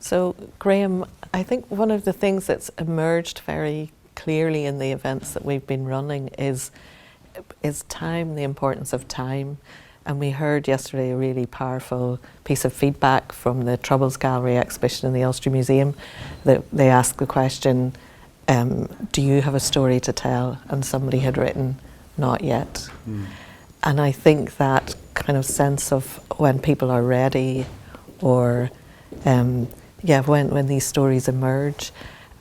So, Graham, I think one of the things that's emerged very clearly in the events that we've been running is time, the importance of time. And we heard yesterday a really powerful piece of feedback from the Troubles Gallery exhibition in the Ulster Museum. That they asked the question, do you have a story to tell? And somebody had written, not yet. And I think that kind of sense of when people are ready, or when these stories emerge,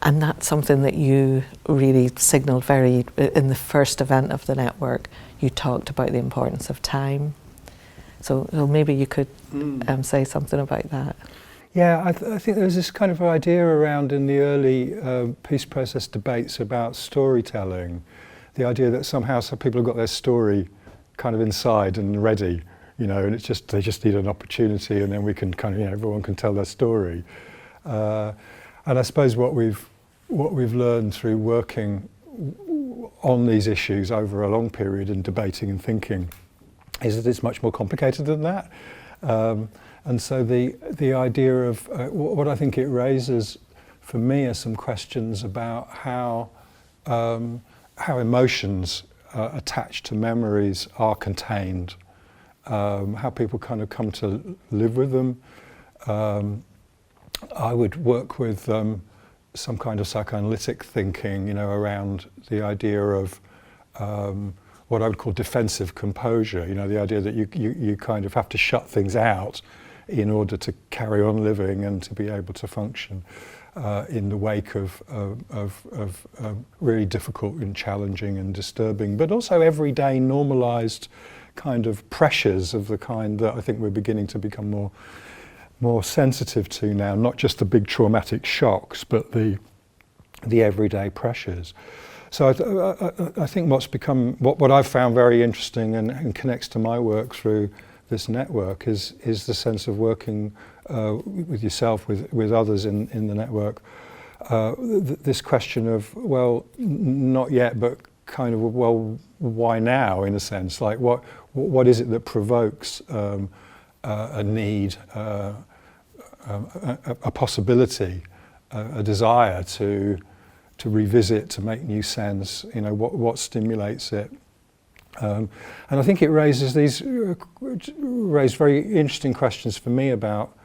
and that's something that you really signalled very in the first event of the network. You talked about the importance of time. So maybe you could say something about that. Yeah, I think there was this kind of idea around in the early peace process debates about storytelling, the idea that somehow some people have got their story kind of inside and ready, and they just need an opportunity, and then we can kind of, everyone can tell their story. And I suppose what we've learned through working on these issues over a long period and debating and thinking is that it's much more complicated than that. And so the idea of what I think it raises for me are some questions about how emotions attached to memories are contained, how people kind of come to live with them. I would work with some kind of psychoanalytic thinking, around the idea of what I would call defensive composure, the idea that you kind of have to shut things out in order to carry on living and to be able to function in the wake of really difficult and challenging and disturbing, but also everyday normalised kind of pressures of the kind that I think we're beginning to become more sensitive to now, not just the big traumatic shocks, but the everyday pressures. So I think what I've found very interesting and connects to my work through this network is the sense of working with yourself, with others in the network. This question of, well, not yet, but kind of, well, why now, in a sense? Like, what is it that provokes a need, a possibility, a desire to revisit, to make new sense? What stimulates it? And I think it raises very interesting questions for me about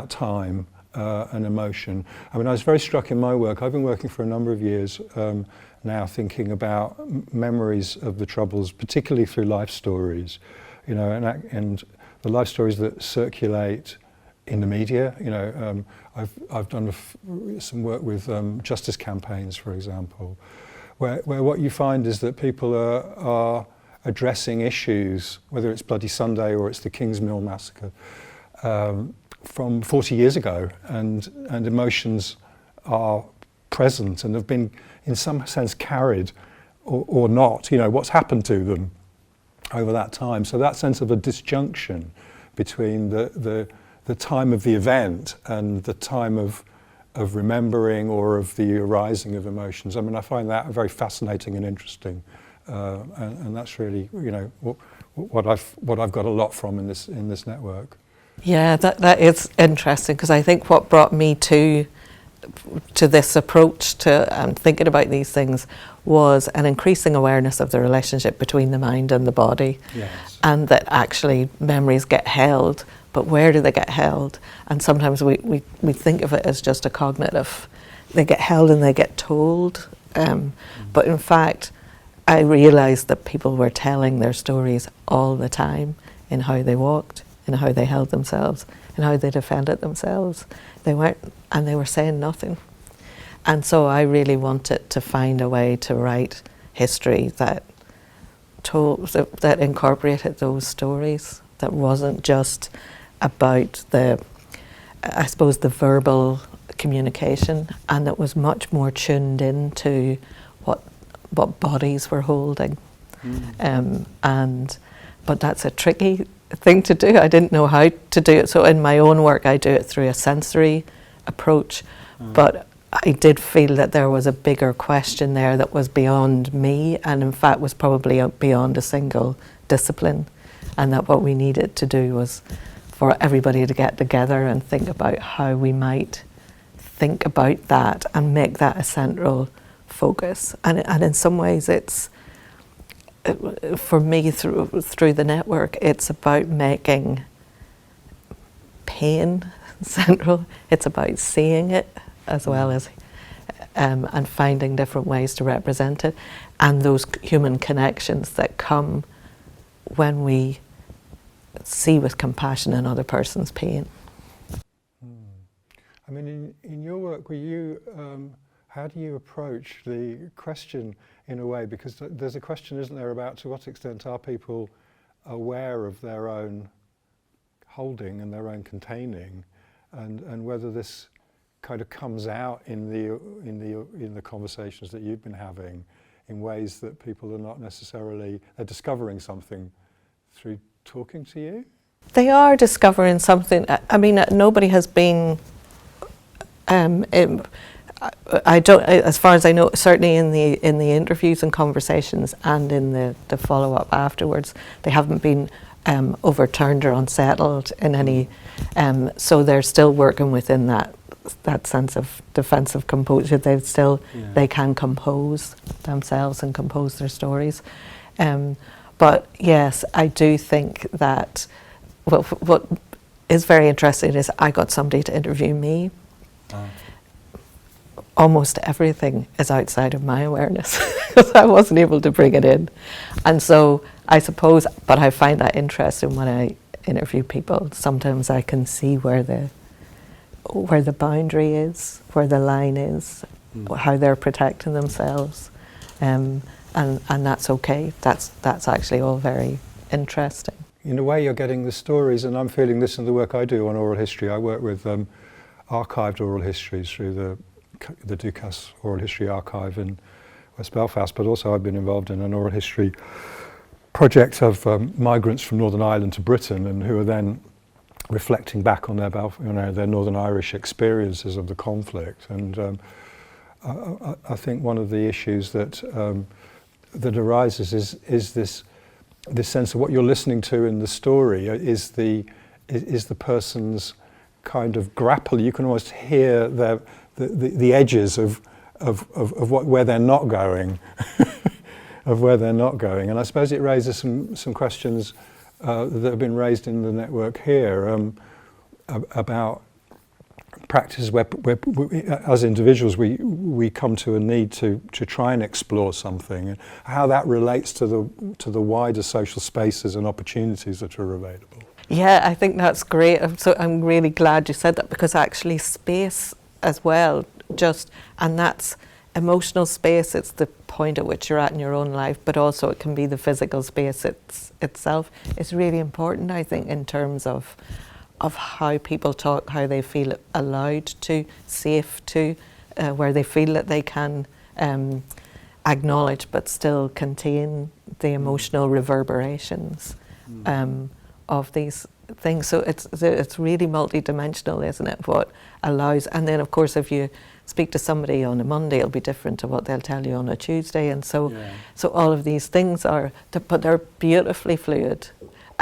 time and emotion. I mean, I was very struck in my work. I've been working for a number of years now, thinking about memories of the Troubles, particularly through life stories, and the life stories that circulate in the media. I've done some work with justice campaigns, for example, where what you find is that people are addressing issues, whether it's Bloody Sunday or it's the Kingsmill massacre, from 40 years ago, and emotions are present and have been in some sense carried or not, what's happened to them over that time. So that sense of a disjunction between the time of the event and the time of remembering or of the arising of emotions. I mean, I find that very fascinating and interesting, and that's really, what I've got a lot from in this network. Yeah, that is interesting, because I think what brought me to this approach to thinking about these things was an increasing awareness of the relationship between the mind and the body. Yes. And that actually memories get held, but where do they get held? And sometimes we think of it as just a cognitive, they get held and they get told, but in fact I realised that people were telling their stories all the time, in how they walked, in how they held themselves, in how they defended themselves. They were saying nothing. And so I really wanted to find a way to write history that incorporated those stories, that wasn't just about the verbal communication, and that was much more tuned into what bodies were holding. But that's a tricky thing to do. I didn't know how to do it. So in my own work, I do it through a sensory approach, but I did feel that there was a bigger question there that was beyond me, and in fact was probably beyond a single discipline, and that what we needed to do was for everybody to get together and think about how we might think about that and make that a central focus. And in some ways, it's for me through the network. It's about making pain central. It's about seeing it as well as and finding different ways to represent it, and those human connections that come when we see with compassion another person's pain. I mean, in your work, how do you approach the question in a way? Because there's a question, isn't there, about to what extent are people aware of their own holding and their own containing, and whether this kind of comes out in the conversations that you've been having in ways that people are not necessarily, they're discovering something through talking to you? They are discovering something. I mean, nobody has been, I don't, as far as I know, certainly in the interviews and conversations and in the follow-up afterwards, they haven't been overturned or unsettled in any, so they're still working within that sense of defensive composure. They can compose themselves and compose their stories. But yes, I do think that what is very interesting is I got somebody to interview me. Almost everything is outside of my awareness because I wasn't able to bring it in. And so I suppose, but I find that interesting when I interview people. Sometimes I can see where the boundary is, where the line is, how they're protecting themselves, and that's okay. That's actually all very interesting. In a way, you're getting the stories, and I'm feeling this in the work I do on oral history. I work with archived oral histories through the Ducasse Oral History Archive in West Belfast, but also I've been involved in an oral history project of migrants from Northern Ireland to Britain, and who are then reflecting back on their Northern Irish experiences of the conflict. And I think one of the issues that arises is this sense of what you're listening to in the story is the person's kind of grapple. You can almost hear the edges of where they're not going, of where they're not going. And I suppose it raises some questions that have been raised in the network here about practices where as individuals we come to a need to try and explore something, and how that relates to the wider social spaces and opportunities that are available. Yeah, I think that's great. So I'm really glad you said that, because actually space as well, and that's emotional space. It's the point at which you're at in your own life, but also it can be the physical space itself. It's really important, I think, in terms of how people talk, how they feel allowed to, safe to, where they feel that they can acknowledge but still contain the emotional reverberations of these things. So it's really multidimensional, isn't it? What allows, and then of course if you speak to somebody on a Monday, it'll be different to what they'll tell you on a Tuesday, and so all of these things but they're beautifully fluid.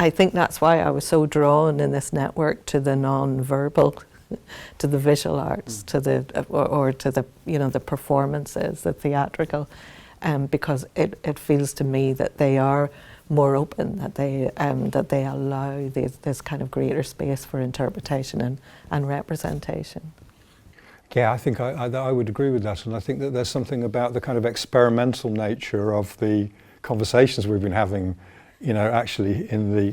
I think that's why I was so drawn in this network to the non-verbal, to the visual arts, to the or to the the performances, the theatrical, because it feels to me that they are more open, that they allow this kind of greater space for interpretation and representation. Yeah, I think I would agree with that, and I think that there's something about the kind of experimental nature of the conversations we've been having, actually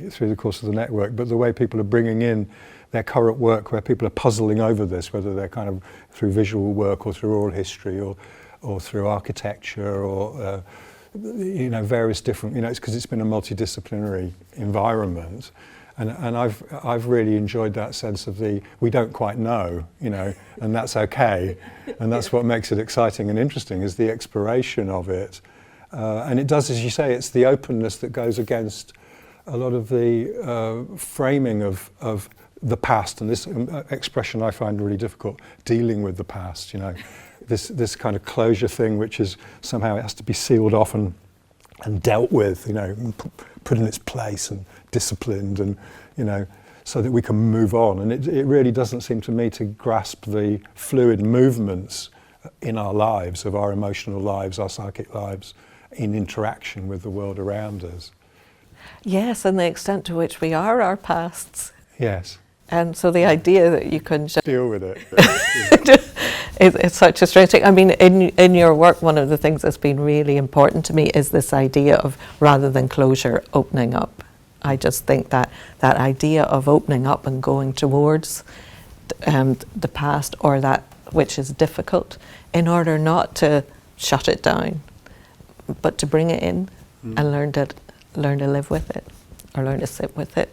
through the course of the network, but the way people are bringing in their current work, where people are puzzling over this, whether they're kind of through visual work or through oral history or through architecture or various different, it's because it's been a multidisciplinary environment. And I've really enjoyed that sense of we don't quite know, and that's okay. And that's what makes it exciting and interesting, is the exploration of it. And it does, as you say, it's the openness that goes against a lot of the framing of the past. And this expression I find really difficult, dealing with the past, this kind of closure thing, which is somehow it has to be sealed off and dealt with, put in its place and disciplined, and so that we can move on. And it really doesn't seem to me to grasp the fluid movements in our lives, of our emotional lives, our psychic lives, in interaction with the world around us. Yes, and the extent to which we are our pasts. Yes. And so the idea that you can just Deal with it. it's such a strange thing. I mean, in your work, one of the things that's been really important to me is this idea of, rather than closure, opening up. I just think that that idea of opening up and going towards the past, or that which is difficult, in order not to shut it down, but to bring it in and learn to live with it, or learn to sit with it,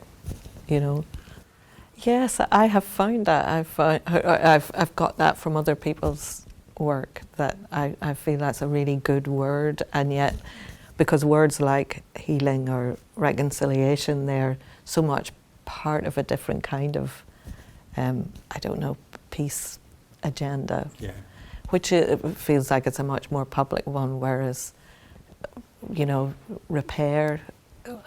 you know. Yes, I have found that. I've got that from other people's work, that I feel that's a really good word, and yet, because words like healing or reconciliation, they're so much part of a different kind of, I don't know, peace agenda, which it feels like it's a much more public one, whereas, you know, repair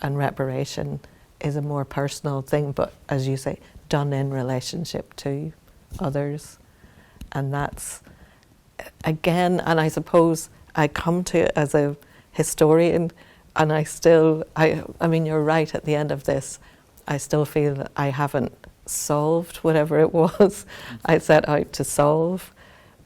and reparation is a more personal thing, but as you say, done in relationship to others. And that's, again, and I suppose I come to it as a historian, and I mean, you're right, at the end of this, I still feel that I haven't solved whatever it was I set out to solve,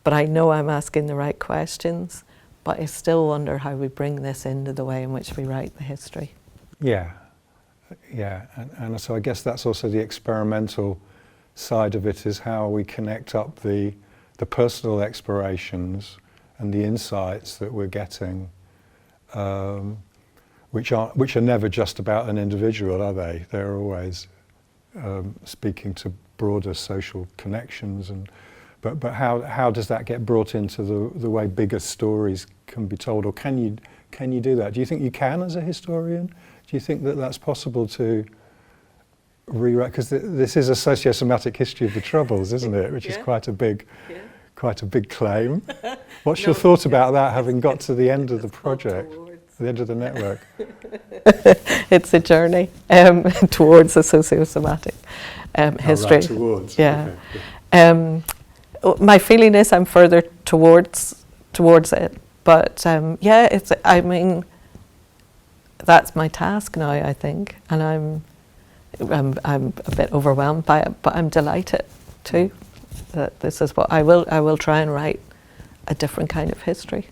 but I know I'm asking the right questions, but I still wonder how we bring this into the way in which we write the history. Yeah. And so I guess that's also the experimental side of it, is how we connect up the personal explorations and the insights that we're getting, which are never just about an individual, are they? They're always speaking to broader social connections, but how does that get brought into the way bigger stories can be told, or can you do that? Do you think you can as a historian? Do you think that that's possible to rewrite? Because this is a sociosomatic history of the Troubles, isn't it? Which is quite a big claim. What's your thought about that, having got to the end of the project, the end of the network? It's a journey towards a sociosomatic history. Right, towards. Yeah. Okay. My feeling is I'm further towards it, but it's. I mean, that's my task now, I think, and I'm a bit overwhelmed by it, but I'm delighted too that this is what I will try and write, a different kind of history.